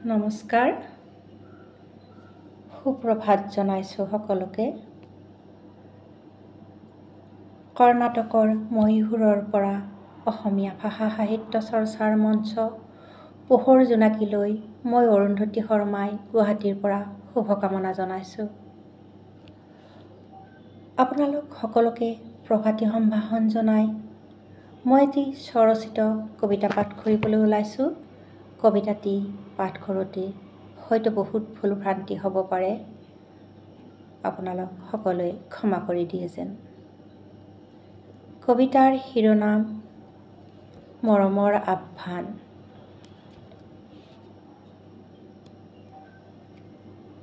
নমস্কাৰ, সুপ্ৰভাত জনাইছোঁ সকলোকে। কৰ্ণাটকৰ মহীশূৰৰ পৰা অসমীয়া ভাষা সাহিত্য চৰ্চাৰ মঞ্চ পোহৰ জোনাকীলৈ মই অৰুন্ধতী শৰ্মাই গুৱাহাটীৰ পৰা শুভকামনা জনাইছোঁ। আপোনালোক সকলোকে প্ৰভাতী সম্ভাষণ জনাই মই এটি স্বৰচিত কবিতা পাঠ কৰিবলৈ ওলাইছোঁ। কবিতাটি পাঠ কৰোঁতে হয়তো বহুত ভুল ভ্ৰান্তি হ'ব পাৰে, আপোনালোক সকলোৱে ক্ষমা কৰি দিয়ে যেন। কবিতাৰ শিৰোনাম মৰমৰ আহ্বান।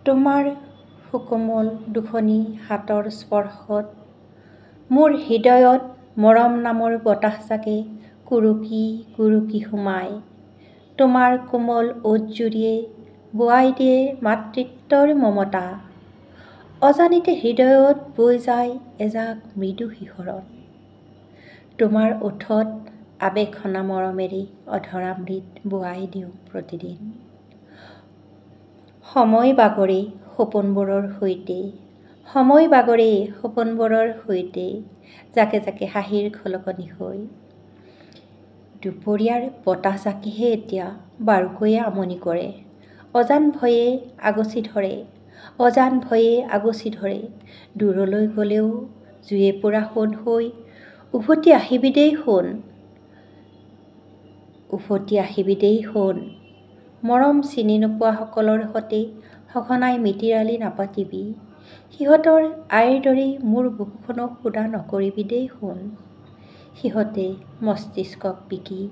তোমাৰ সুকোমল দুখনি হাতৰ স্পৰ্শত মোৰ হৃদয়ত মৰম নামৰ বতাহজাকে কুৰুকি কুৰুকি সোমায়। তোমাৰ কোমল ওঁঠজুৰিয়ে বোৱাই দিয়ে মাতৃত্বৰ মমতা। অজানিতে হৃদয়ত বৈ যায় এজাক মৃদু শিহৰণ। তোমাৰ ওঠত আৱেগঘনা মৰমেৰে অধৰামৃত বোৱাই দিওঁ প্ৰতিদিন। সময় বাগৰে সপোনবোৰৰ সৈতে জাকে জাকে হাঁহিৰ খলকনি হৈ। দুপৰীয়াৰ বতাহজাকেহে এতিয়া বাৰুকৈয়ে আমনি কৰে। অজান ভয়ে আগচি ধৰে। দূৰলৈ গ'লেও জুয়ে পোৰা সোণ হৈ উভতি আহিবি দেই সোণ। মৰম চিনি নোপোৱা সকলৰ সতে সঘনাই মিতিৰালি নাপাতিবি। সিহঁতৰ আইৰ দৰেই মোৰ বুকুখনো সুদা নকৰিবি দেই সোণ। সিহঁতে মস্তিষ্কক বিকি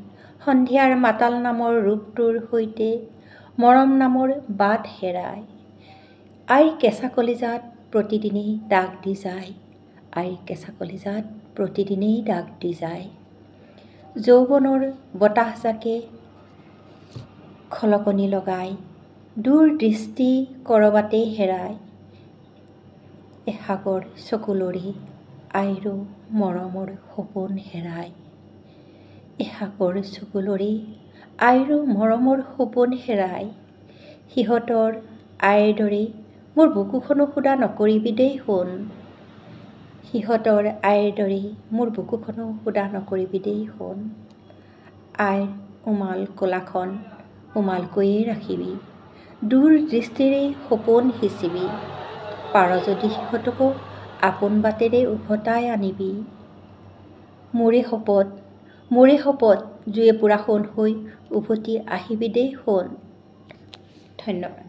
সন্ধিয়াৰ মাতাল নামৰ ৰূপটোৰ সৈতে মৰম নামৰ বাট হেৰায়। আইৰ কেঁচা কলিজাত প্ৰতিদিনেই দাগ দি যায়। যৌৱনৰ বতাহজাকে খলকনি লগাই দূৰ দৃষ্টি কৰবাতে হেৰায়। এসাগৰ চকুলৰি আইৰো মৰমৰ সপোন হেৰায়। সিহঁতৰ আইৰ দৰেই মোৰ বুকুখনো সুদা নকৰিবি দেই সোণ। আইৰ উমাল কোলাখন উমালকৈয়ে ৰাখিবি। দূৰ দৃষ্টিৰে সপোন সিঁচিবি। পাৰ যদি সিহঁতকো আপোন বাটেৰে উভতাই আনিবি। মোৰে শপত জুয়ে পোৰা সোণ হৈ উভতি আহিবি দেই সোণ। ধন্যবাদ।